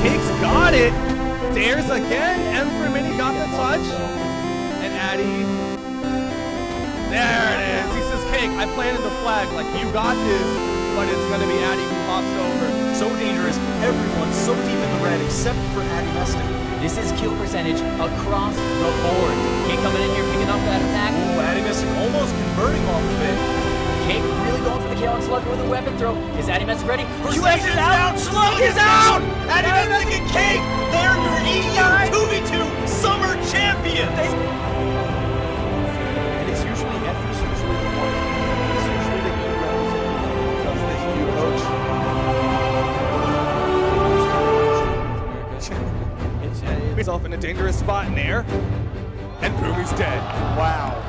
Cake's got it. Dares again. Emperor Mini got the touch. And Addy. There it is. He says, Cake, I planted the flag. Like, you got this. But it's going to be Addy who pops over. So dangerous. Everyone's so deep in the red except for Addy Meston. This is kill percentage across the board. Cake coming in here, picking up that attack. Ooh, Addy Meston almost converting off of it. Cake really going for the kill on Slug with a weapon throw. Is Addy Meston ready? US is out! Slug is out! Addy Meston and Cake! They're your EU 2v2 summer champions! And it's usually Effie's usually the one. It's usually the heroes. Does this new coach. It's himself in a dangerous spot in there. And Boomy's dead. Wow.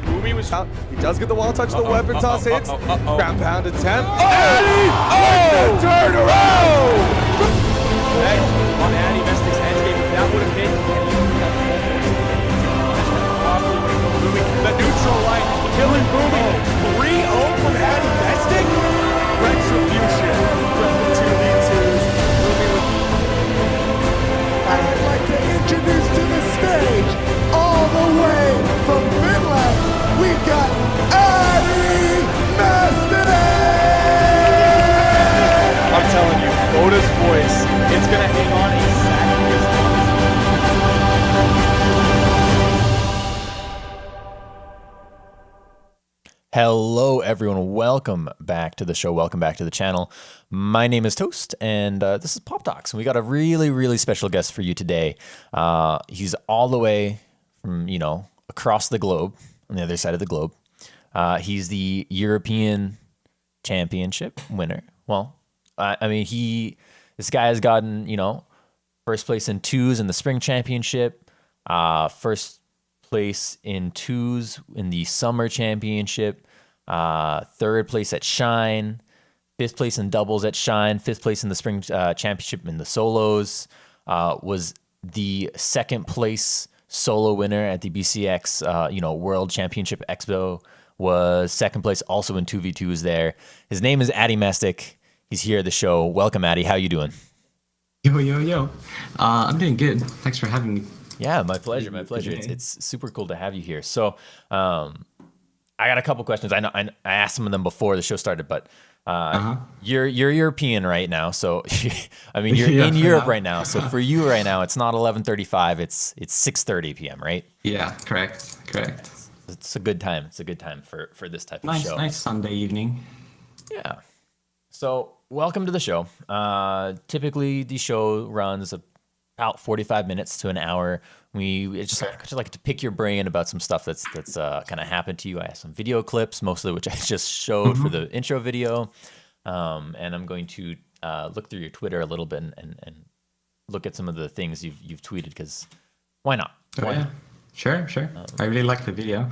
Boomy was out. He does get the wall touch. The weapon toss hits. Ground pound attempt. Addy! Oh! Turn around! On Addy Meston's edge game, if that would have hit, the neutral line, killing Boomy. 3-0 from Addy Meston? Retribution from the 2v2s. I'd like to introduce to the stage, all the way from Finland, we've got Addy Meston! I'm telling you, Boda's voice, it's gonna hang on exactly as long as. Hello, everyone. Welcome back to the show. Welcome back to the channel. My name is Toast, and this is PopTalks. And we got a really, really special guest for you today. He's all the way from, across the globe, on the other side of the globe. He's the European Championship winner. Well, this guy has gotten, first place in twos in the Spring Championship, first place in twos in the Summer Championship, third place at Shine, fifth place in doubles at Shine, fifth place in the Spring Championship in the solos, was the second place solo winner at the BCX, World Championship Expo, was second place also in 2v2s there. His name is Addy Meston. He's here at the show. Welcome, Addy. How you doing? Yo. I'm doing good. Thanks for having me. Yeah, my pleasure. My pleasure. It's super cool to have you here. So, I got a couple questions. I know I asked some of them before the show started, but you're European right now, so you're in Europe right now. So for you right now, it's not 11:35. It's 6:30 p.m. Right? Yeah, correct. It's a good time. It's a good time for this type of show. Nice Sunday evening. Yeah. So welcome to the show. Typically, the show runs about 45 minutes to an hour. We just like to pick your brain about some stuff that's kind of happened to you. I have some video clips, mostly which I just showed for the intro video, and I'm going to look through your Twitter a little bit and look at some of the things you've tweeted, because why not? Why not? Sure. I really like the video.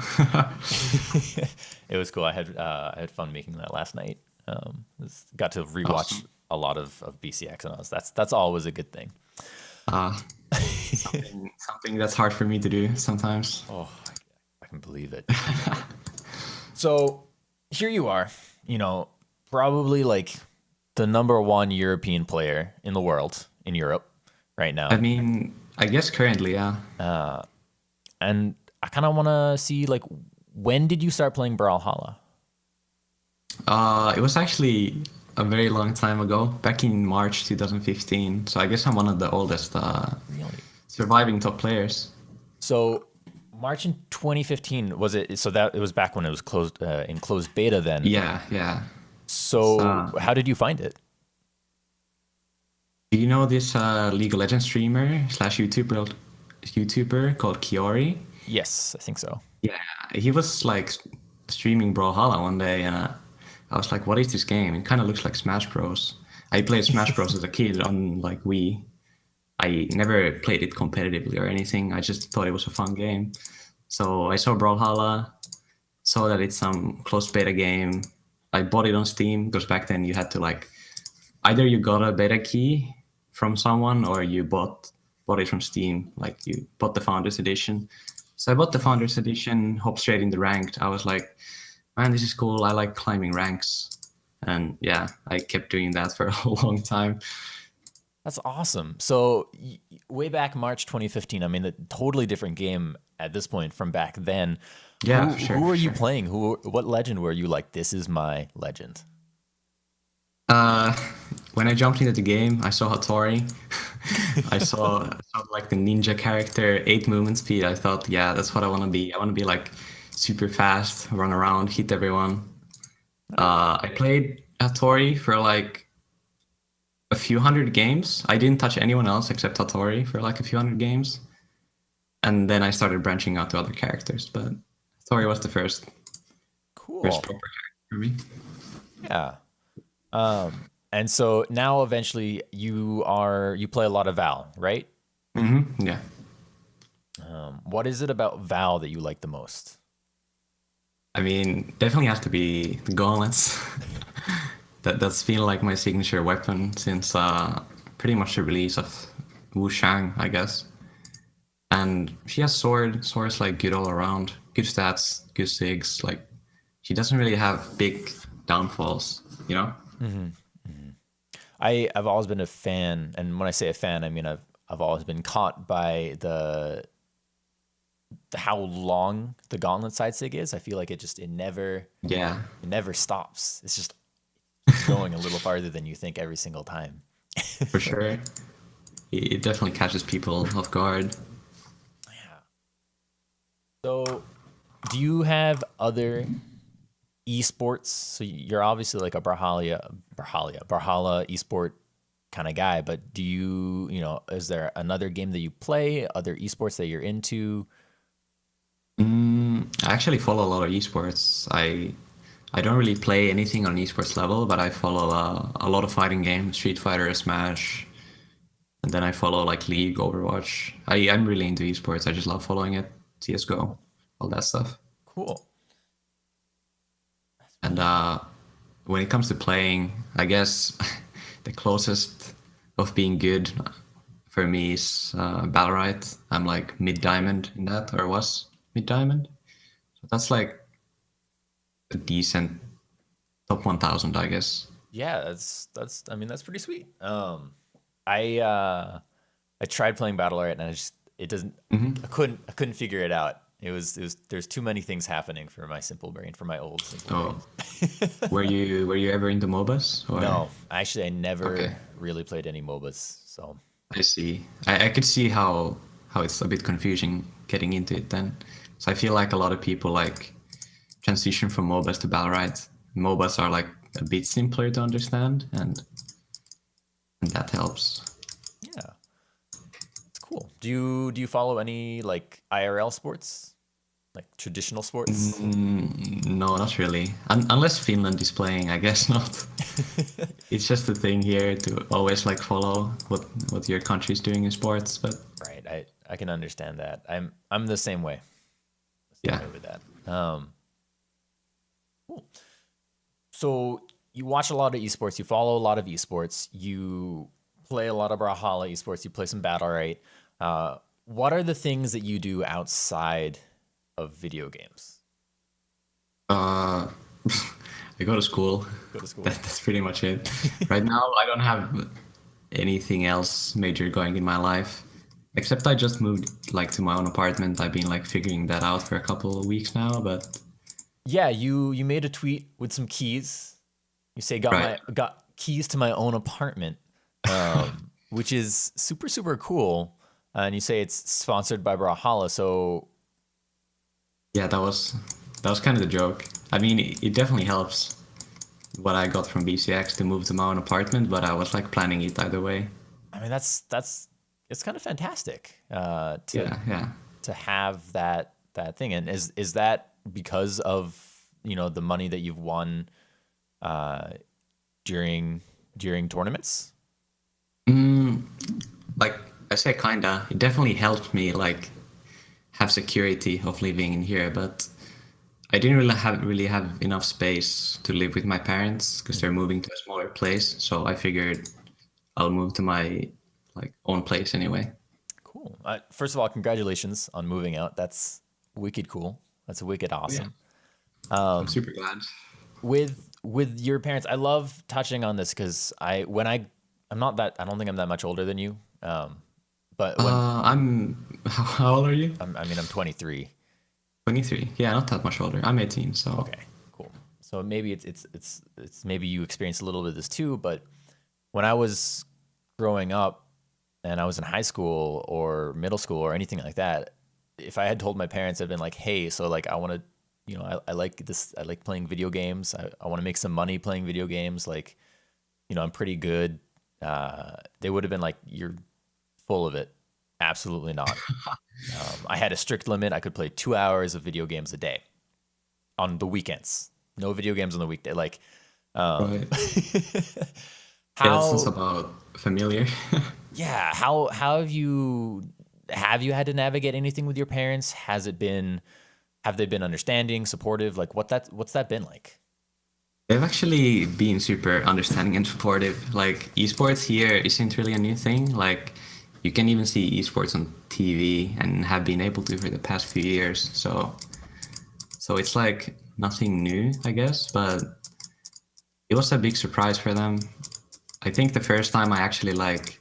It was cool. I had fun making that last night. Got to rewatch a lot of BCX, and that's always a good thing. Something that's hard for me to do sometimes. Oh, I can believe it. So here you are, probably like the number one European player in the world, in Europe right now. I guess currently, yeah. And I kind of want to see, like, when did you start playing Brawlhalla? It was actually a very long time ago, back in March 2015. So I guess I'm one of the oldest surviving top players. So March in 2015, was it? So that it was back when it was closed in closed beta then. Yeah. So how did you find it? Do you know this League of Legends streamer / YouTuber called Kiori? Yes, I think so. Yeah, he was like streaming Brawlhalla one day, and I was like, what is this game? It kind of looks like Smash Bros. I played Smash Bros as a kid on like Wii. I never played it competitively or anything. I just thought it was a fun game. So I saw Brawlhalla, saw that it's some closed beta game. I bought it on Steam, because back then you had to either you got a beta key from someone or you bought it from Steam. Like you bought the Founders Edition. So I bought the Founders Edition, hopped straight into ranked. I was like, man, this is cool. I like climbing ranks. And yeah, I kept doing that for a long time. That's awesome. So way back March 2015, I mean, a totally different game at this point from back then. Yeah, who, for sure. who were for you sure. playing? What legend were you like? This is my legend. Uh, when I jumped into the game, I saw Hattori. I saw like the ninja character, 8 movement speed. I thought, yeah, that's what I want to be. I want to be like super fast, run around, hit everyone. I played Hattori for like a few hundred games. I didn't touch anyone else except Hattori for like a few hundred games. And then I started branching out to other characters, but Hattori was the first Cool. proper character for me. Yeah. And so now eventually you play a lot of Val, right? Yeah. What is it about Val that you like the most? I mean, definitely has to be the gauntlets. That's been like my signature weapon since pretty much the release of Wu Shang, I guess. And she has sword. Sword's like good all around. Good stats, good sigs. Like she doesn't really have big downfalls, you know? I've always been a fan, and when I say a fan, I mean I've always been caught by the how long the gauntlet side sig is. I feel like it never stops. It's just keeps going a little farther than you think every single time. For sure. It definitely catches people off guard. Yeah. So, do you have other esports? So you're obviously like a Brawlhalla esport kind of guy, but do is there another game that you play, other esports that you're into? I actually follow a lot of esports. I don't really play anything on esports level, but I follow a lot of fighting games, Street Fighter, Smash, and then I follow like League, Overwatch. I'm really into esports. I just love following it. CS:GO, all that stuff. Cool. And when it comes to playing, I guess the closest of being good for me is Battlerite. I'm like mid-diamond in that, or was mid-diamond. So that's like a decent top 1000, I guess. Yeah, that's I mean that's pretty sweet. I tried playing Battlerite and it doesn't I couldn't figure it out. It was there's too many things happening for my simple brain, for my old simple brain. Were you ever into MOBAs? Or? No, actually I never Okay. really played any MOBAs. So I see. I could see how it's a bit confusing getting into it then. So I feel like a lot of people like transition from MOBAs to Battlerite. MOBAs are like a bit simpler to understand, and that helps. yeah, it's cool. Do you follow any like IRL sports, like traditional sports? No, not really. Unless Finland is playing, I guess not. It's just a thing here to always like follow what your country's doing in sports, but Right. I can understand that. I'm the same way. yeah. With that. Cool. So you watch a lot of esports, you follow a lot of esports, you play a lot of Brawlhalla esports, you play some Battlerite. What are the things that you do outside of video games? I go to school. Go to school. That's pretty much it. Right now, I don't have anything else major going in my life, except I just moved like to my own apartment. I've been like figuring that out for a couple of weeks now, but Yeah, you made a tweet with some keys. You say Right. got keys to my own apartment, which is super super cool. And you say it's sponsored by Brawlhalla, so yeah, that was kind of the joke. I mean, it definitely helps what I got from BCX to move to my own apartment, but I was like planning it either way. I mean that's it's kind of fantastic Yeah. to have that thing. And is that because of the money that you've won during tournaments? Like I say, kinda. It definitely helped me like have security of living in here, but I didn't really have enough space to live with my parents because they're moving to a smaller place. So I figured I'll move to my like own place anyway. Cool. First of all, congratulations on moving out. That's wicked cool. That's wicked awesome. I'm super glad. With your parents, I love touching on this because when I I'm not that. I don't think I'm that much older than you. But when I'm. How old are you? I mean, I'm 23. 23. Yeah, not that much older. I'm 18. So Okay, cool. So maybe it's maybe you experienced a little bit of this too. But when I was growing up and I was in high school or middle school or anything like that, if I had told my parents, I'd been like, hey, so like I want to, you know, I like this. I like playing video games. I want to make some money playing video games. Like, you know, I'm pretty good. They would have been like, you're full of it. Absolutely not. I had a strict limit. I could play 2 hours of video games a day on the weekends. No video games on the weekday. Like, right. how? Yeah, that sounds about familiar. Yeah. How have you had to navigate anything with your parents? Have they been understanding, supportive? Like what's that been like? They've actually been super understanding and supportive. Like esports here isn't really a new thing. Like you can even see esports on TV and have been able to for the past few years. So it's like nothing new, I guess, but it was a big surprise for them. I think the first time I actually like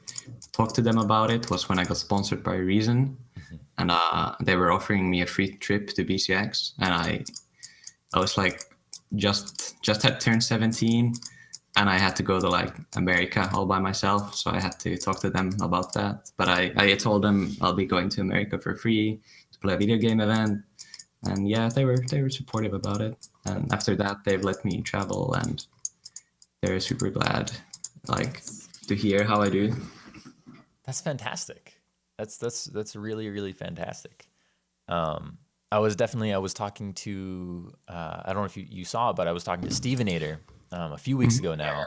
talked to them about it was when I got sponsored by Reason, and they were offering me a free trip to BCX, and I was like just had turned 17, and I had to go to like America all by myself, so I had to talk to them about that. But I told them I'll be going to America for free to play a video game event, and yeah, they were supportive about it. And after that, they've let me travel, and they're super glad like to hear how I do. That's fantastic. That's really, really fantastic. I was talking to, I don't know if you saw it, but I was talking to Stevenator a few weeks ago now,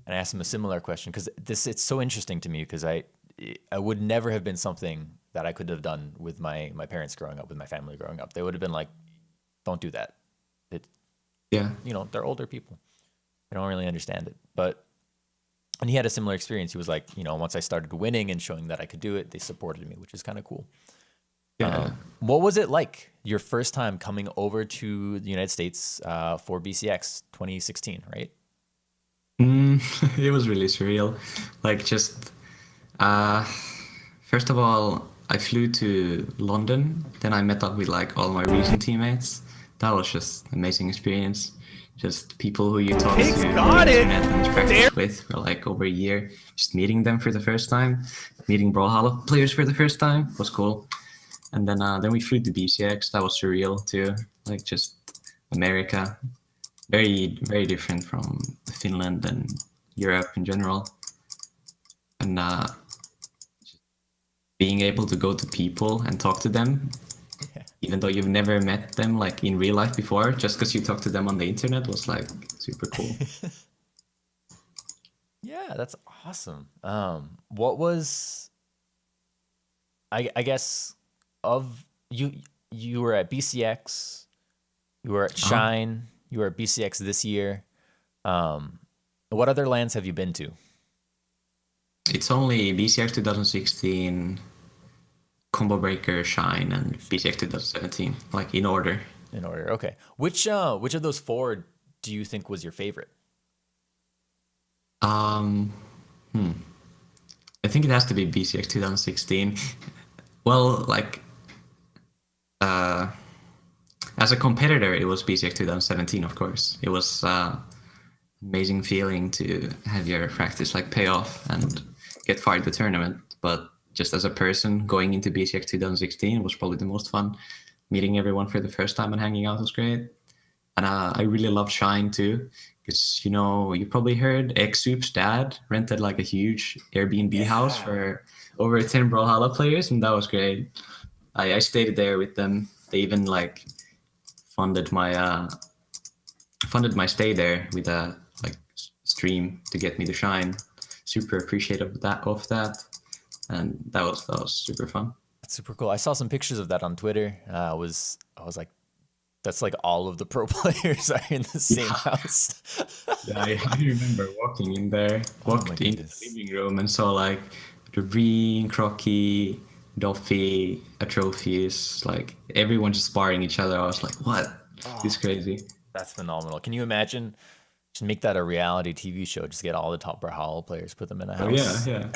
and I asked him a similar question because it's so interesting to me because I would never have been something that I could have done with my parents growing up, with my family growing up. They would have been like, don't do that. Yeah. You know, they're older people. They don't really understand it. And he had a similar experience. He was like, you know, once I started winning and showing that I could do it, they supported me, which is kind of cool. Yeah. What was it like your first time coming over to the United States for BCX 2016, right? It was really surreal. Like just, first of all, I flew to London. Then I met up with like all my recent teammates. That was just an amazing experience. Just people who you talk to on the internet and practice with for like over a year. Just meeting them for the first time, meeting Brawlhalla players for the first time was cool. And then we flew to BCX. That was surreal too. Like just America, very very different from Finland and Europe in general. And being able to go to people and talk to them, even though you've never met them like in real life before, just because you talked to them on the internet was like super cool. Yeah, that's awesome. What was, I guess, of you were at BCX, you were at Shine, you were at BCX this year. What other lands have you been to? It's only BCX 2016, Combo Breaker, Shine, and BCX 2017, like in order. In order, okay. Which of those four do you think was your favorite? I think it has to be BCX 2016. Well, like, as a competitor, it was BCX 2017, of course. It was amazing feeling to have your practice like pay off and get far in the tournament. But just as a person, going into BCX 2016 was probably the most fun. Meeting everyone for the first time and hanging out was great. And I really loved Shine too, because, you know, you probably heard X-Soup's dad rented like a huge Airbnb house for over 10 Brawlhalla players, and that was great. I stayed there with them. They even like funded my stay there with a like stream to get me to Shine. Super appreciative of that. And that was super fun. That's super cool. I saw some pictures of that on Twitter. I was like, that's like all of the pro players are in the same house. Yeah, I remember walking in there, walked into the living room and saw like Doreen, Crocky, Dolphy, Atrophies, like everyone just sparring each other. I was like, what? It's crazy. That's phenomenal. Can you imagine Just make that a reality TV show. Just get all the top Brawlhalla players, put them in a Oh house. yeah.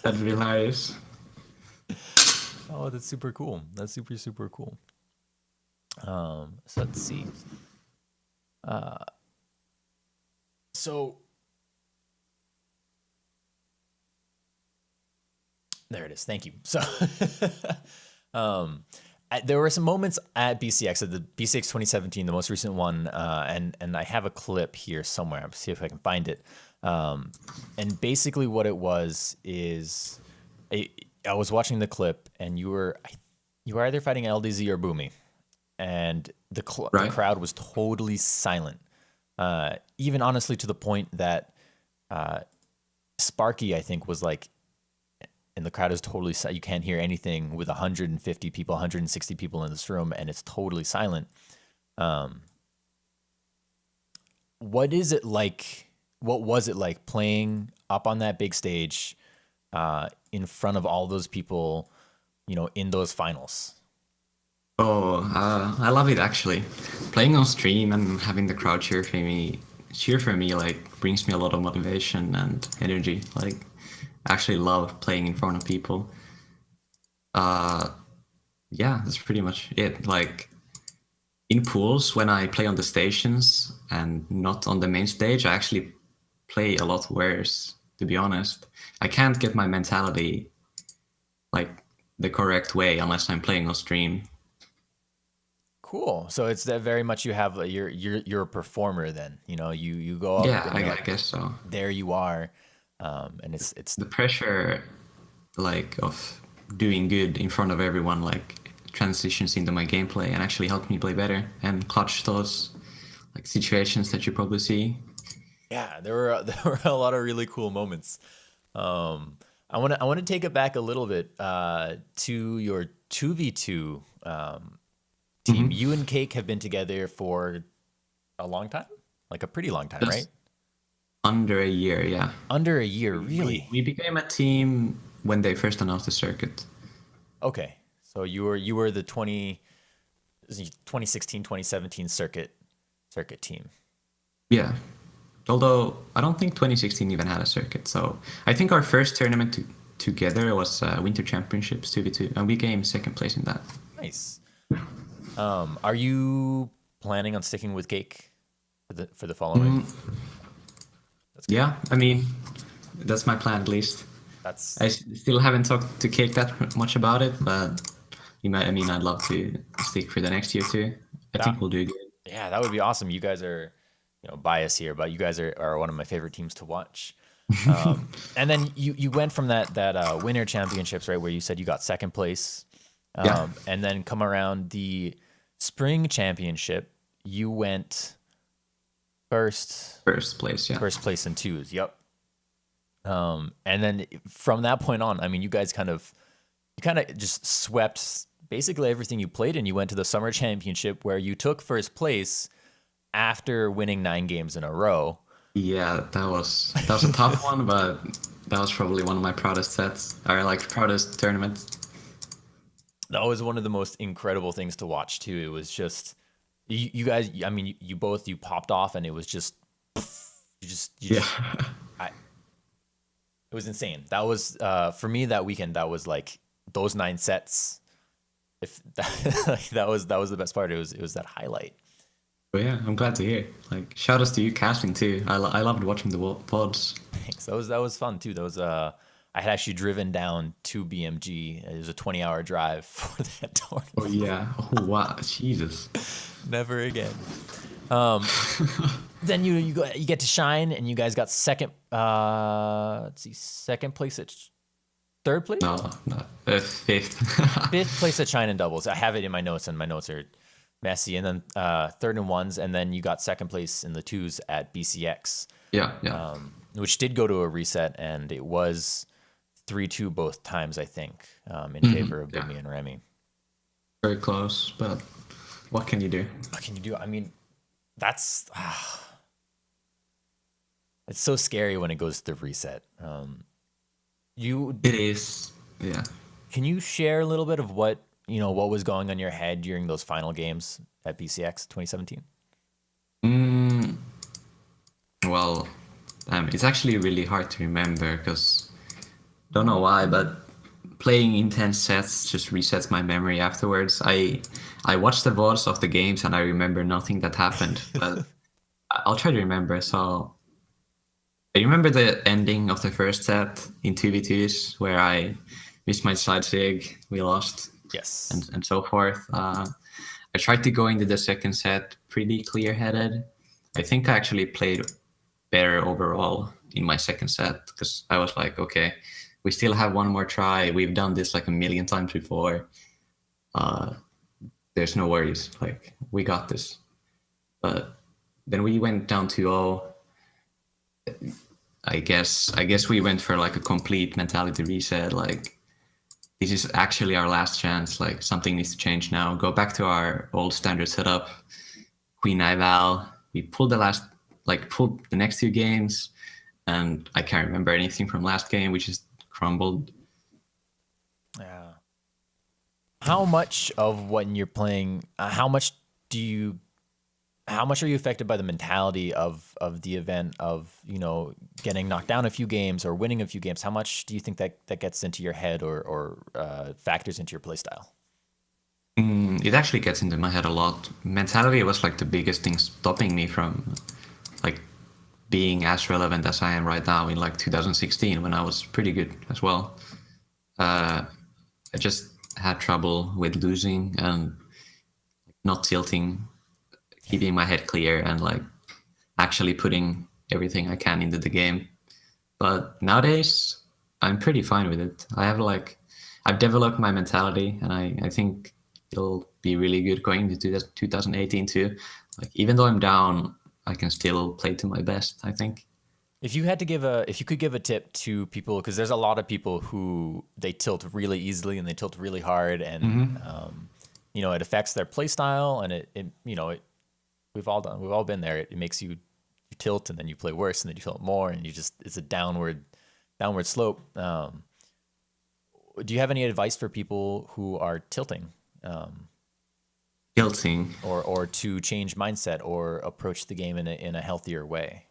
That'd be hilarious. Oh, that's super cool. That's super, super cool. So let's see. So there it is. Thank you. So there were some moments at BCX, at the BCX 2017, the most recent one, and I have a clip here somewhere. I'll see if I can find it. And basically what it was is I was watching the clip, and you were either fighting LDZ or Boomy, and the crowd was totally silent. Even honestly to the point that Sparky, I think, was like, and the crowd is totally silent. You can't hear anything with 150 people, 160 people in this room, and it's totally silent. What is it like? What was it like playing up on that big stage in front of all those people, in those finals? Oh, I love it actually. Playing on stream and having the crowd cheer for me, like brings me a lot of motivation and energy. Like, I actually love playing in front of people. Yeah, that's pretty much it. Like in pools, when I play on the stations and not on the main stage, I actually play a lot worse, to be honest. I can't get my mentality like the correct way unless I'm playing on stream. Cool. So it's that very much you have you're a performer then. You go up. Yeah, and I guess so. There you are, and it's the pressure, like of doing good in front of everyone, like transitions into my gameplay and actually helped me play better and clutch those like situations that you probably see. Yeah, there were a lot of really cool moments. I want to take it back a little bit to your 2v2 team. Mm-hmm. You and Cake have been together for a long time, like a pretty long time, right? Under a year, yeah. Under a year, really? We became a team when they first announced the circuit. Okay, so you were the 2016, 2017 circuit team. Yeah. Although I don't think 2016 even had a circuit. So I think our first tournament together was Winter Championships 2v2, and we came second place in that. Nice. Are you planning on sticking with Cake for the following? Yeah, I mean, that's my plan at least. I still haven't talked to Cake that much about it, but I'd love to stick for the next year too. I think we'll do good. Yeah, that would be awesome. You guys are, biased here, but you guys are one of my favorite teams to watch. And then you went from that Winter Championships, right, where you said you got second place, and then come around the Spring Championship, you went first place, yeah. First place in twos, yep. And then from that point on, I mean, you kind of just swept basically everything you played, and you went to the Summer Championship where you took first place after winning 9 games in a row. Yeah, that was a tough one, but that was probably one of my proudest sets, or like proudest tournaments. That was one of the most incredible things to watch too. It was just you guys. I mean, you popped off, and it was just it was insane. That was for me that weekend. That was like those 9 sets. If that was the best part. It was that highlight. But yeah, I'm glad to hear. Like, shout outs to you casting too. I loved watching the pods. Thanks. That was fun too. That was I had actually driven down to BMG. It was a 20-hour drive for that tournament. Oh yeah. Oh wow. Jesus. Never again. Then you get to shine, and you guys got second. Second place at third place. No, fifth. Fifth place at shine and doubles. I have it in my notes, and my notes are messy. And then third in ones, and then you got second place in the twos at BCX. Yeah. Which did go to a reset, and it was 3-2 both times, I think, in favor of Boomy and Remy. Very close, but what can you do? What can you do? I mean, that's it's so scary when it goes to the reset. It is, yeah. Can you share a little bit of what was going on in your head during those final games at BCX 2017? overall, it's actually really hard to remember because don't know why, but playing intense sets just resets my memory afterwards. I watch the VODs of the games and I remember nothing that happened, but I'll try to remember. So I remember the ending of the first set in 2v2s where I missed my side sig, we lost, Yes. and so forth. I tried to go into the second set pretty clear-headed. I think I actually played better overall in my second set because I was like, okay, we still have one more try. We've done this like a million times before. There's no worries. Like, we got this. But then we went down 2-0. I guess we went for like a complete mentality reset. Like, this is actually our last chance. Like, something needs to change now. Go back to our old standard setup. Queen I Val. We pulled pulled the next 2 games, and I can't remember anything from last game. We just crumbled. Yeah. How much of when you're playing, how much are you affected by the mentality of the event of, you know, getting knocked down a few games or winning a few games? How much do you think that gets into your head or factors into your playstyle? It actually gets into my head a lot. Mentality was like the biggest thing stopping me from like being as relevant as I am right now in like 2016 when I was pretty good as well. I just had trouble with losing and not tilting, keeping my head clear and like actually putting everything I can into the game. But nowadays I'm pretty fine with it. I've developed my mentality and I think it'll be really good going into 2018 too. Like, even though I'm down, I can still play to my best, I think. If you could give a tip to people, because there's a lot of people who they tilt really easily and they tilt really hard, and you know, it affects their play style, and we've all been there. It makes you tilt, and then you play worse, and then you tilt more, and it's a downward slope. Do you have any advice for people who are tilting? Tilting, or to change mindset or approach the game in a healthier way?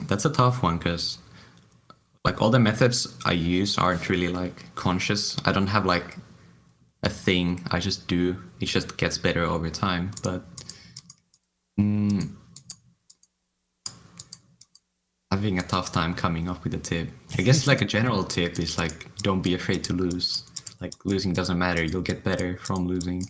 That's a tough one because like all the methods I use aren't really like conscious. I don't have like a thing. I just do. It just gets better over time. But having a tough time coming up with a tip. I guess like a general tip is like, don't be afraid to lose. Like, losing doesn't matter. You'll get better from losing.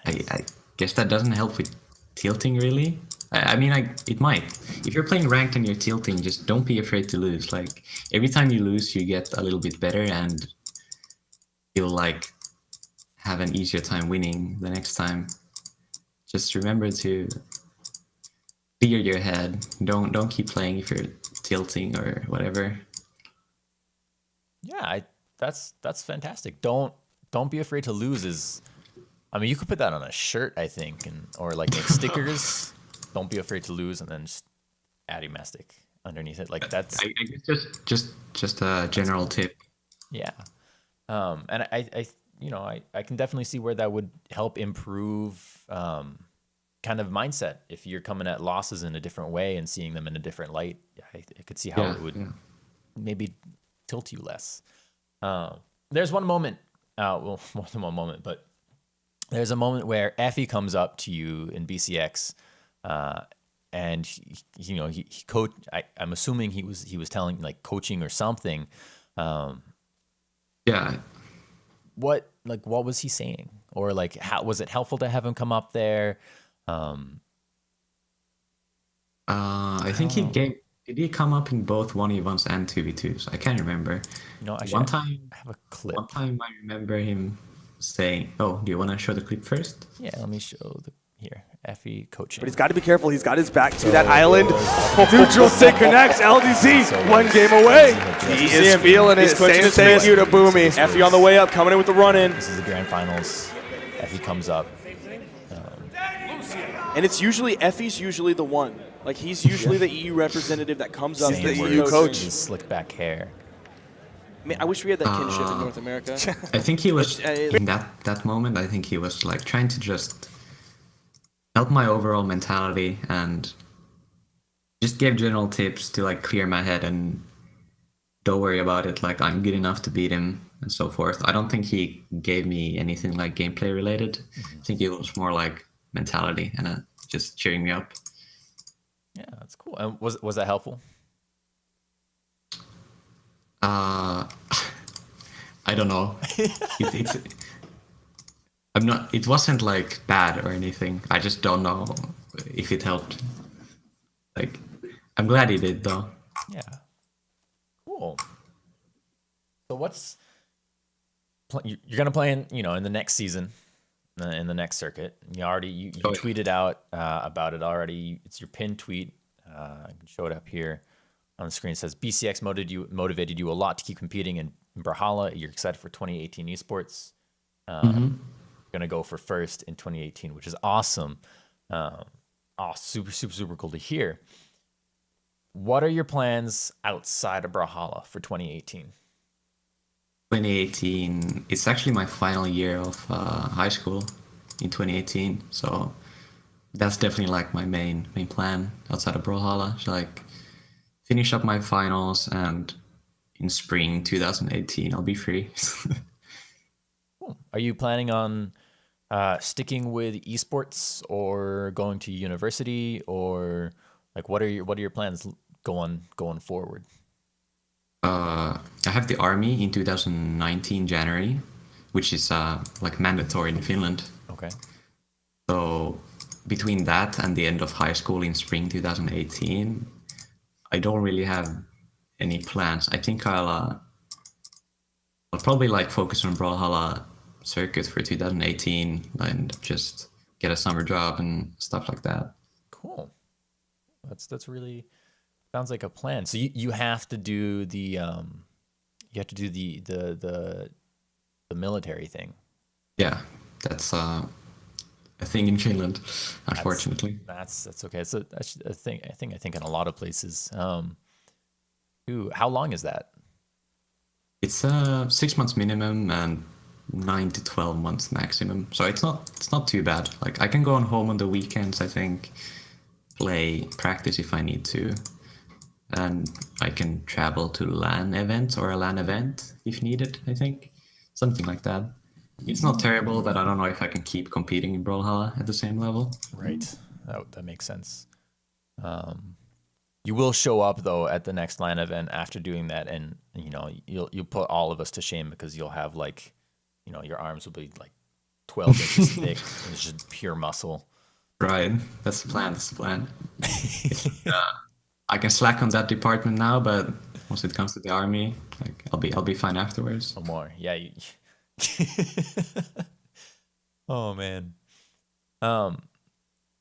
I guess that doesn't help with tilting, really. I mean, it might. If you're playing ranked and you're tilting, just don't be afraid to lose. Like, every time you lose, you get a little bit better and you'll, like, have an easier time winning the next time. Just remember to clear your head. Don't keep playing if you're tilting or whatever. Yeah, that's fantastic. Don't be afraid to lose I mean, you could put that on a shirt, I think, or like stickers. Don't be afraid to lose, and then just Adimastic underneath it. Like, that's I guess just a general tip. Yeah. And I can definitely see where that would help improve kind of mindset. If you're coming at losses in a different way and seeing them in a different light, I could see how it would maybe tilt you less. There's one moment, more than one moment, but there's a moment where Effie comes up to you in BCX, and he coach. I'm assuming he was telling, like, coaching or something. Yeah. What was he saying, or like how was it helpful to have him come up there? I think he gave. Did he come up in both 1v1s and 2v2s? I can't remember. One time, I have a clip. One time I remember him saying, "Oh, do you want to show the clip first?" Yeah, let me show here. Effie coaching. But he's got to be careful. He's got his back to that island. Neutral stick connects. LDZ, one game away. He is feeling it. Saying thank you to Boomy. Effie on the way up, coming in with the run-in. This is the grand finals. Effie comes up. And it's usually, Effie's usually the one. Like, he's usually the EU representative that comes up. He's the for EU coaching. coach. His slick back hair. Man, I wish we had that kinship in North America. I think he was in that moment. I think he was like trying to just helped my overall mentality and just gave general tips to like clear my head and don't worry about it. Like I'm good enough to beat him and so forth. I don't think he gave me anything like gameplay related. I think it was more like mentality and just cheering me up. Yeah, that's cool. And was that helpful? I don't know. It's I'm not. It wasn't like bad or anything. I just don't know if it helped. Like, I'm glad he did though. Yeah. Cool. So you're gonna play in in the next season, in the next circuit. You tweeted out about it already. It's your pinned tweet. I can show it up here on the screen. It says BCX motivated you a lot to keep competing in Brawlhalla. You're excited for 2018 esports. Gonna go for first in 2018, which is awesome. Super cool to hear. What are your plans outside of Brawlhalla for 2018? 2018. It's actually my final year of high school in 2018. So that's definitely like my main plan outside of Brawlhalla. So like finish up my finals, and in spring 2018 I'll be free. Cool. Are you planning on sticking with esports or going to university, or like what are your plans going forward? I have the army in 2019 January, which is like mandatory in Finland. Okay. So between that and the end of high school in spring 2018, I don't really have any plans. I think I'll probably like focus on Brawlhalla circuit for 2018 and just get a summer job and stuff like that. Cool. That's really sounds like a plan. So you have to do the military thing. Yeah, that's a thing in Finland, unfortunately. That's okay. It's a thing. I think in a lot of places. How long is that? It's 6 months minimum and 9 to 12 months maximum. So it's not too bad. Like I can go on home on the weekends, I think, practice if I need to, and I can travel to LAN events or a LAN event if needed. I think something like that. It's not terrible, but I don't know if I can keep competing in Brawlhalla at the same level. Right. That makes sense. You will show up though at the next LAN event after doing that, and you'll put all of us to shame because you'll have like, your arms will be like 12 inches thick and it's just pure muscle. Right. That's the plan. I can slack on that department now, but once it comes to the army, like I'll be fine afterwards. No more. Yeah. Oh man.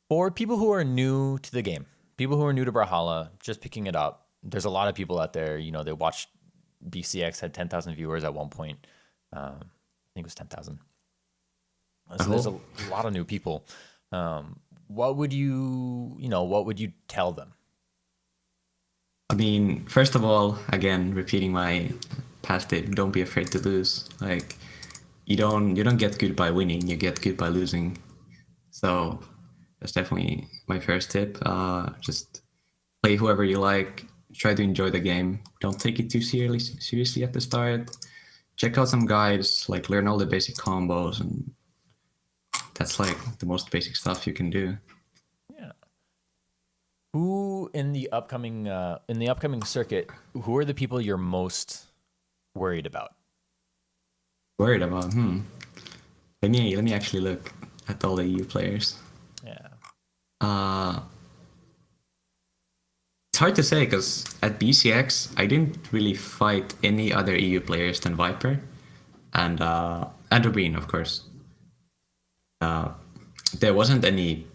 For people who are new to the game, people who are new to Brawlhalla, just picking it up, there's a lot of people out there, they watched BCX had 10,000 viewers at one point. I think it was 10,000. So there's a lot of new people. What would you tell them? I mean, first of all, again, repeating my past tip, don't be afraid to lose. Like you don't get good by winning, you get good by losing. So that's definitely my first tip. Just play whoever you like, try to enjoy the game. Don't take it too seriously at the start. Check out some guides, like learn all the basic combos, and that's like the most basic stuff you can do. Yeah. Who in the upcoming circuit, who are the people you're most worried about? Worried about? Let me actually look at all the EU players. Yeah. It's hard to say because at BCX I didn't really fight any other EU players than Viper and Rubin, of course. There wasn't any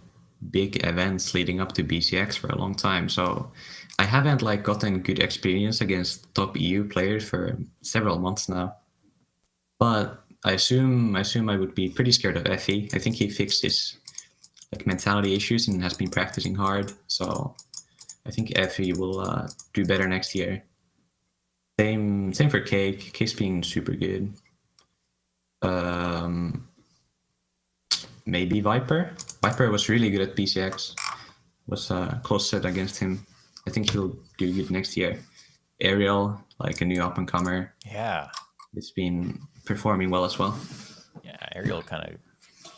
big events leading up to BCX for a long time, so I haven't like gotten good experience against top EU players for several months now. But I assume I would be pretty scared of Effie. I think he fixed his like mentality issues and has been practicing hard, so I think Effie will do better next year. Same for Cake. Cake's being super good. maybe Viper. Viper was really good at PCX. Was a close set against him. I think he'll do good next year. Ariel, like a new up and comer, Yeah. it's been performing well as well. Yeah, Ariel kind of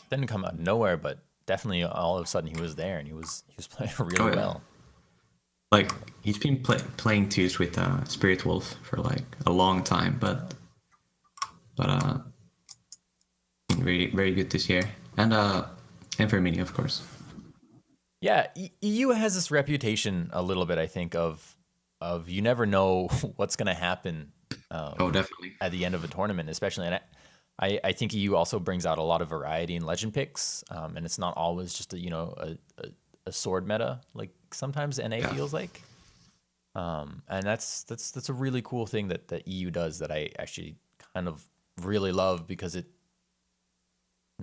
didn't come out of nowhere, but definitely all of a sudden he was there and he was playing really well. Like he's been playing twos with Spirit Wolf for like a long time, but been very good this year. And for Mini, of course. Yeah, EU has this reputation a little bit, I think, of you never know what's going to happen. Definitely At the end of a tournament, especially, and I think EU also brings out a lot of variety in legend picks, and it's not always just a sword meta like sometimes NA feels like, and that's a really cool thing that EU does that I actually kind of really love, because it,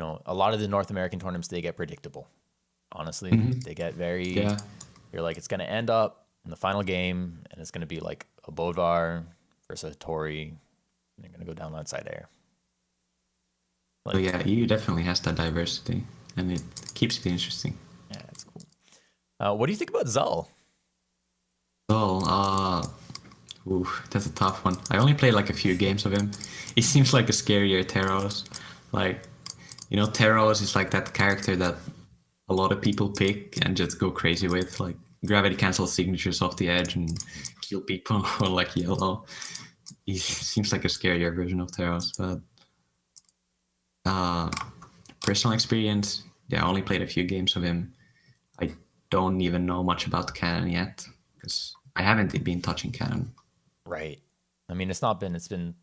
a lot of the North American tournaments, they get predictable. Honestly, they get very. Yeah. You're like, it's going to end up in the final game, and it's going to be like a Bodvar versus a Tori, and they're going to go down that side air. Like, EU definitely has that diversity, and it keeps it interesting. Yeah, that's cool. What do you think about Zul? Zul, that's a tough one. I only played like a few games of him. He seems like a scarier Teros. Like, Teros is like that character that a lot of people pick and just go crazy with, like gravity cancel signatures off the edge and kill people on like yellow. He seems like a scarier version of Teros, but personal experience, I only played a few games of him. I don't even know much about Canon yet, because I haven't been touching Canon. Right. I mean, it's been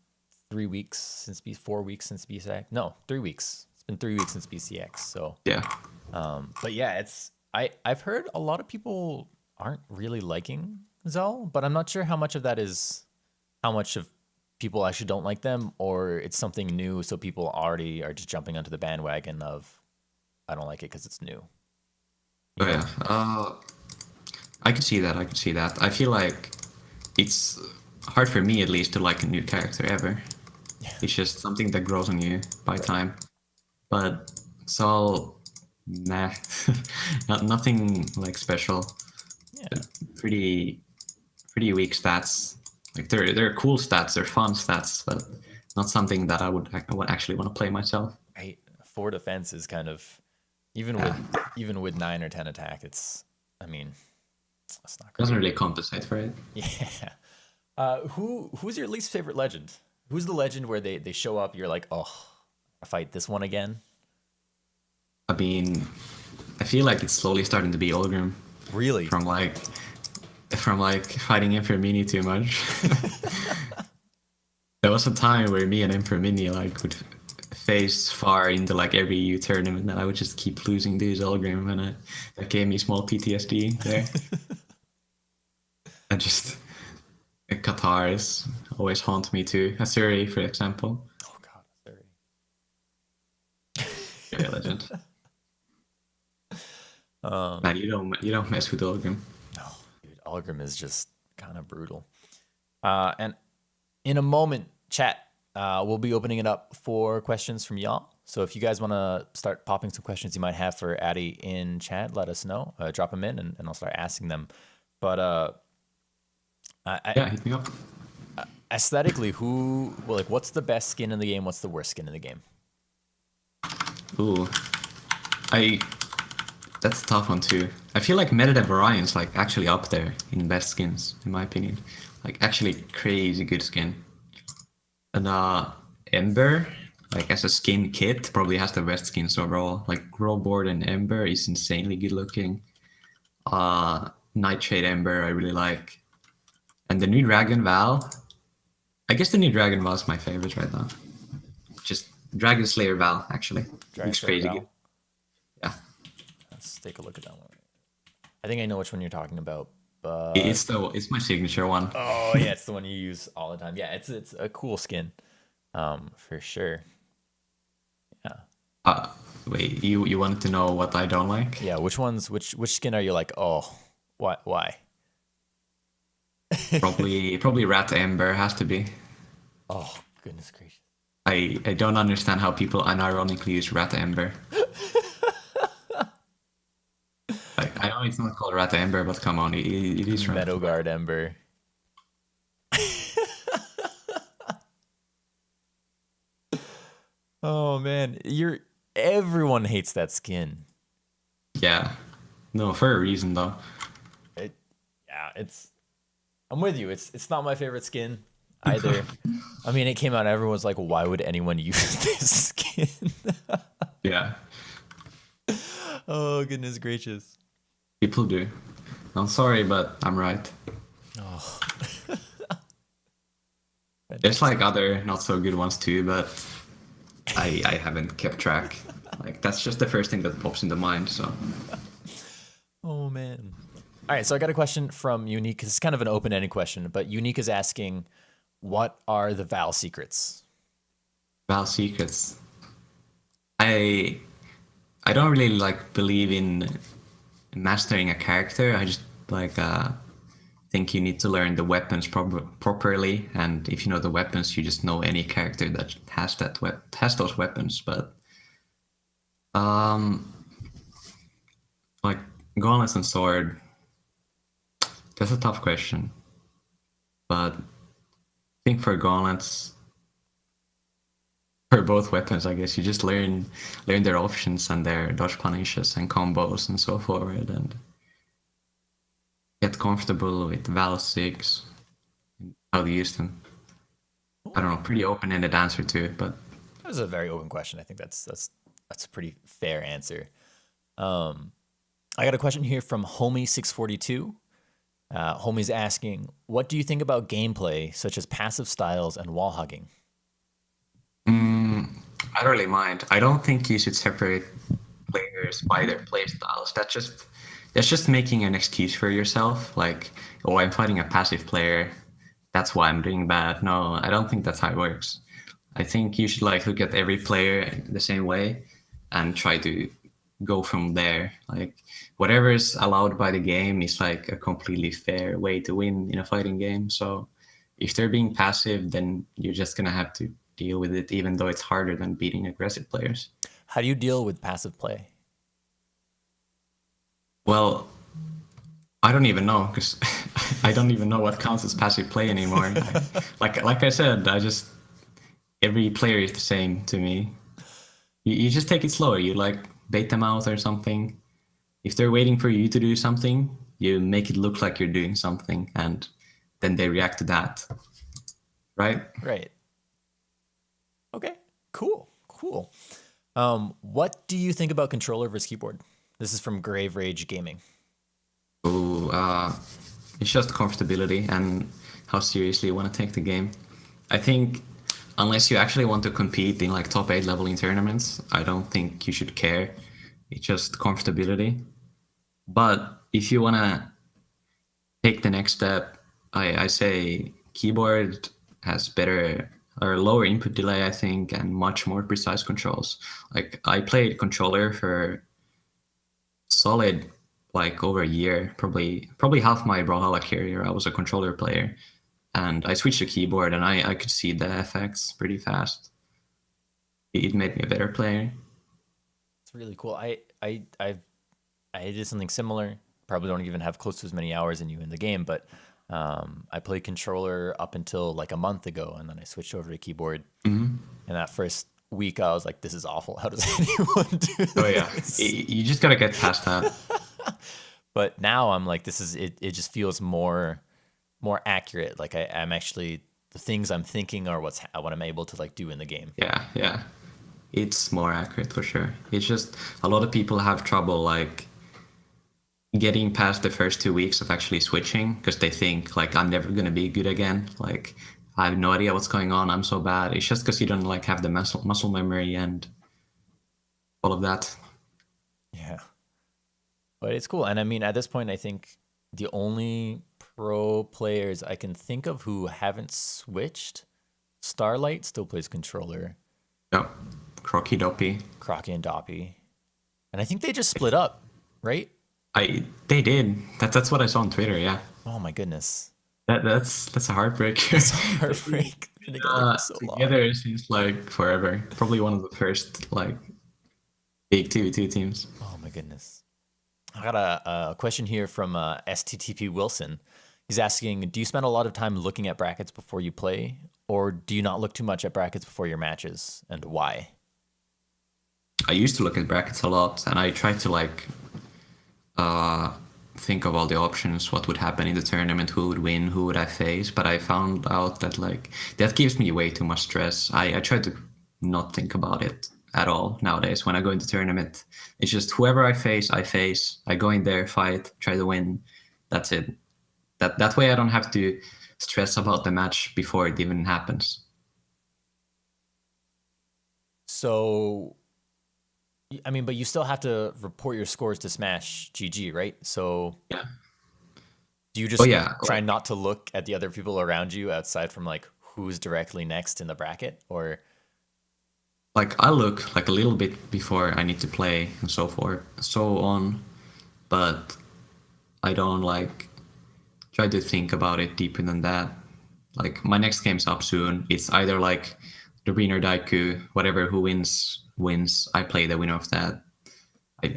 3 weeks since 4 weeks since BCX. No, 3 weeks. It's been 3 weeks since BCX. So yeah. But yeah, I've heard a lot of people aren't really liking Zul, but I'm not sure how much of that is how much of people actually don't like them, or it's something new, so people already are just jumping onto the bandwagon of I don't like it because it's new. I could see that. I feel like it's hard for me, at least, to like a new character ever. Yeah. It's just something that grows on you by time. But Zul, nah, nothing like special. Yeah. Pretty weak stats. Like they're cool stats, they're fun stats, but not something that I would actually want to play myself. Right. 4 defense is kind of even with 9 or 10 attack, it's not great. Doesn't really compensate for it. Yeah. Who's your least favorite legend? Who's the legend where they show up, you're like, oh, I fight this one again? I mean, I feel like it's slowly starting to be Olgrim. Really? From fighting Infernmini too much. There was a time where me and Infernmini would face far into like every EU tournament, and I would just keep losing to his Olgrim, and that gave me small PTSD there. And just Qatars always haunt me too. Asuri, for example. Oh god, Asuri. Very legend. Man, you don't mess with Olgrim. No, dude, Olgrim is just kind of brutal. And in a moment, chat, we'll be opening it up for questions from y'all. So if you guys want to start popping some questions you might have for Addy in chat, let us know. Drop them in, and I'll start asking them. But hit me up. Aesthetically, what's the best skin in the game? What's the worst skin in the game? Ooh, that's a tough one too. I feel like Meditative Orion's like actually up there in best skins, in my opinion. Like actually crazy good skin. And Ember, like as a skin kit, probably has the best skins overall. Like Growboard and Ember is insanely good looking. Nightshade Ember I really like. And the new Dragon Val, I guess the new Dragon Val is my favorite right now. Just Dragon Slayer Val, actually. Looks crazy good. Yeah. Let's take a look at that one. I think I know which one you're talking about, but it's my signature one. Oh yeah, it's the one you use all the time. Yeah, it's a cool skin, for sure. Yeah. Wait, you wanted to know what I don't like? Yeah, which skin are you like? Oh, why? Probably Rat Ember has to be. Oh goodness gracious! I don't understand how people unironically use Rat Ember. it's not called Rat Ember, but come on, it is Rat. Meadow Guard Ember. Oh man, everyone hates that skin. Yeah. No, for a reason though. I'm with you. It's not my favorite skin either. I mean, it came out and everyone's like, why would anyone use this skin? Yeah. Oh, goodness gracious. People do. I'm sorry, but I'm right. Oh. There's like other not so good ones too, but I haven't kept track. Like that's just the first thing that pops into mind. So. Oh man. All right, so I got a question from Unique. It's kind of an open-ended question, but Unique is asking, what are the Val secrets? Val secrets. I don't really like believe in mastering a character. I just like think you need to learn the weapons properly, and if you know the weapons, you just know any character that has those weapons. But like gauntlets and sword, that's a tough question. But I think for gauntlets, for both weapons, I guess you just learn their options and their dodge punishes and combos and so forward, and get comfortable with Val 6 and how to use them. I don't know, pretty open-ended answer to it, but That was a very open question. I think that's a pretty fair answer. I got a question here from Homie642. Homie's asking, what do you think about gameplay such as passive styles and wall hugging? I don't really mind. I don't think you should separate players by their play styles. That's just making an excuse for yourself. Like, oh, I'm fighting a passive player, that's why I'm doing bad. No, I don't think that's how it works. I think you should like look at every player the same way and try to go from there. Like whatever is allowed by the game is like a completely fair way to win in a fighting game. So if they're being passive, then you're just gonna have to deal with it, even though it's harder than beating aggressive players. How do you deal with passive play? Well, I don't even know, because I don't even know what counts as passive play anymore. like I said, every player is the same to me. You just take it slower. You like bait them out or something. If they're waiting for you to do something, you make it look like you're doing something, and then they react to that. Right? Right. Okay, cool. What do you think about controller versus keyboard? This is from Grave Rage Gaming. It's just comfortability and how seriously you want to take the game. I think unless you actually want to compete in like top 8 level in tournaments, I don't think you should care. It's just comfortability. But if you want to take the next step, I say keyboard has better or lower input delay, I think, and much more precise controls. Like I played controller for solid like over a year, probably half my Brawlhalla career I was a controller player, and I switched to keyboard and I could see the effects pretty fast. It made me a better player. It's really cool. I did something similar. Probably don't even have close to as many hours in the game, but I played controller up until like a month ago, and then I switched over to keyboard. Mm-hmm. And that first week, I was like, "This is awful. How does anyone do this?" Oh yeah, you just gotta get past that. But now I'm like, this is it. It just feels more accurate. Like I'm actually, the things I'm thinking are what I'm able to like do in the game. Yeah, it's more accurate for sure. It's just a lot of people have trouble like getting past the first 2 weeks of actually switching, because they think like, I'm never gonna be good again. Like I have no idea what's going on. I'm so bad. It's just because you don't like have the muscle memory and all of that. Yeah, but it's cool. And I mean, at this point, I think the only pro players I can think of who haven't switched, Starlight still plays controller. Yep, Crocky and Doppy, and I think they just split up, right? They did. That's what I saw on Twitter. Yeah. Oh my goodness. That's a heartbreak. It's a heartbreak. Together since like forever. Probably one of the first like big 2v2 teams. Oh my goodness. I got a question here from STTP Wilson. He's asking, do you spend a lot of time looking at brackets before you play, or do you not look too much at brackets before your matches, and why? I used to look at brackets a lot, and I tried to like think of all the options, what would happen in the tournament, who would win, who would I face. But I found out that like that gives me way too much stress. I try to not think about it at all nowadays. When I go into tournament, it's just whoever I face. I go in there, fight, try to win. That's it. That way I don't have to stress about the match before it even happens. So, I mean, but you still have to report your scores to Smash GG, right? So Yeah. do you just try like, not to look at the other people around you outside from like who's directly next in the bracket, or? like I look like a little bit before I need to play and so forth, so on, but I don't like try to think about it deeper than that. Like my next game's up soon. It's either like the winner Daiku, whatever who wins. I play the winner of that.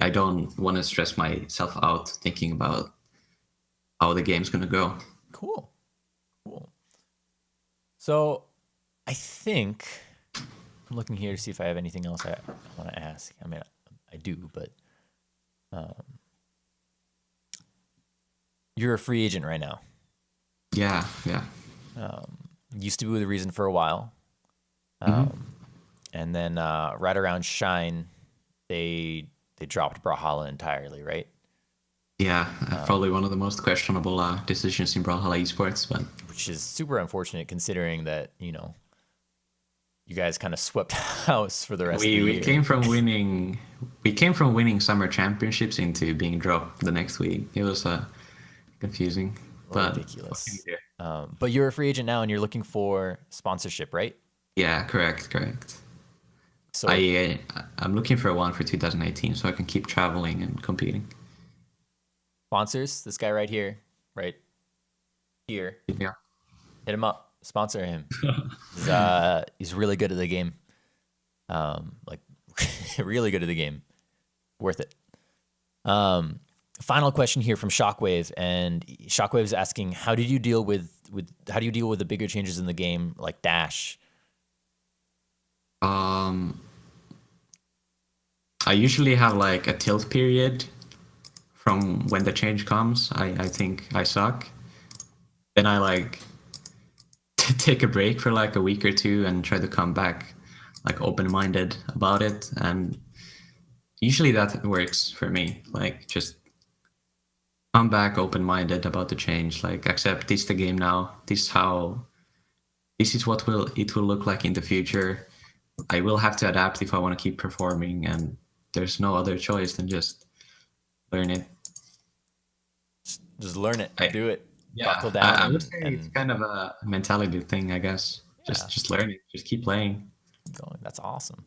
I don't want to stress myself out thinking about how the game's gonna go. Cool. So I think I'm looking here to see if I have anything else I want to ask. I mean, I do, but you're a free agent right now. Yeah. Used to be with Reason for a while. And then right around Shine, they dropped Brawlhalla entirely, right? Yeah, probably one of the most questionable decisions in Brawlhalla esports, but which is super unfortunate considering that, you know, you guys kind of swept house for the rest of the year. We came from winning summer championships into being dropped the next week. It was confusing, but ridiculous. But you're a free agent now and you're looking for sponsorship, right? Yeah, correct. So I'm looking for one for 2018 so I can keep traveling and competing. Sponsors, this guy right here. Yeah. Hit him up. Sponsor him. He's really good at the game. Like really good at the game. Worth it. Final question here from Shockwave, and Shockwave is asking, how do you deal with the bigger changes in the game like dash? I usually have like a tilt period from when the change comes. I think I suck. Then I like take a break for like a week or two and try to come back like open-minded about it, and usually that works for me. Like just come back open-minded about the change, like accept this is the game now, this is what it will look like in the future. I will have to adapt if I want to keep performing, and there's no other choice than just learn it. Just learn it. Do it. Yeah, buckle down. I would say it's kind of a mentality thing, I guess. Yeah. Just learn it. Just keep playing. That's awesome.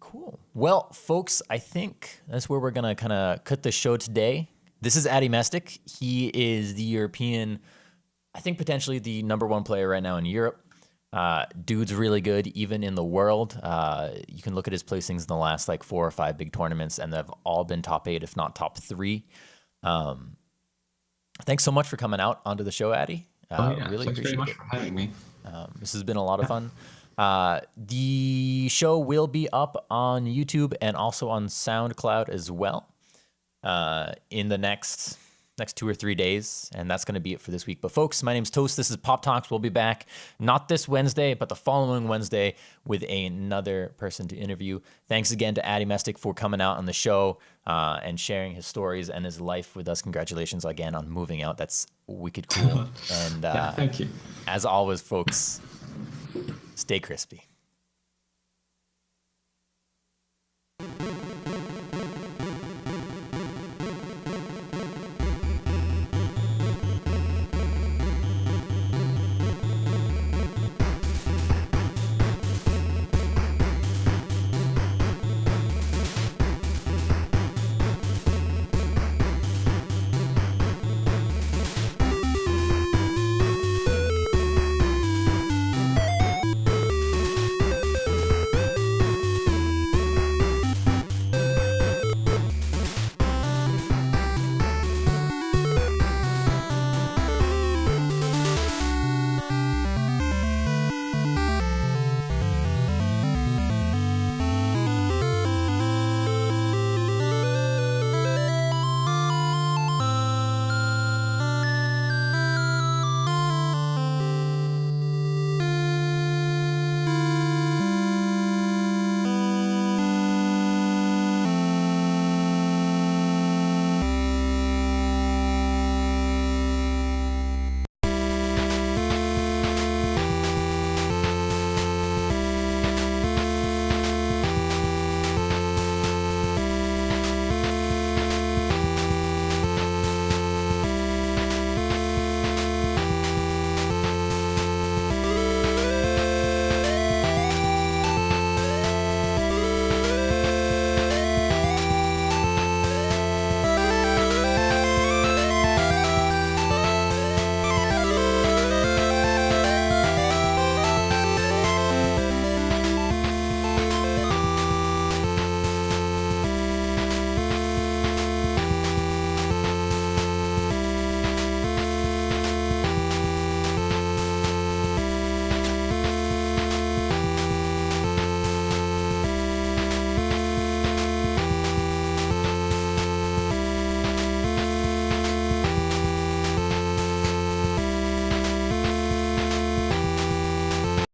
Cool. Well, folks, I think that's where we're gonna kind of cut the show today. This is Addy Mestic. He is the European, I think potentially the #1 player right now in Europe. Dude's really good, even in the world. You can look at his placings in the last like 4 or 5 big tournaments, and they've all been top 8, if not top 3. Thanks so much for coming out onto the show, Addy. Really Thanks appreciate very much it. for having me. This has been a lot of fun. The show will be up on YouTube and also on SoundCloud as well in the next 2 or 3 days, and that's going to be it for this week. But folks, my name's Toast. This is PopTalks. We'll be back not this Wednesday, but the following Wednesday with another person to interview. Thanks again to Addy Mestic for coming out on the show and sharing his stories and his life with us. Congratulations again on moving out. That's wicked cool. And Thank you. as always, folks, stay crispy.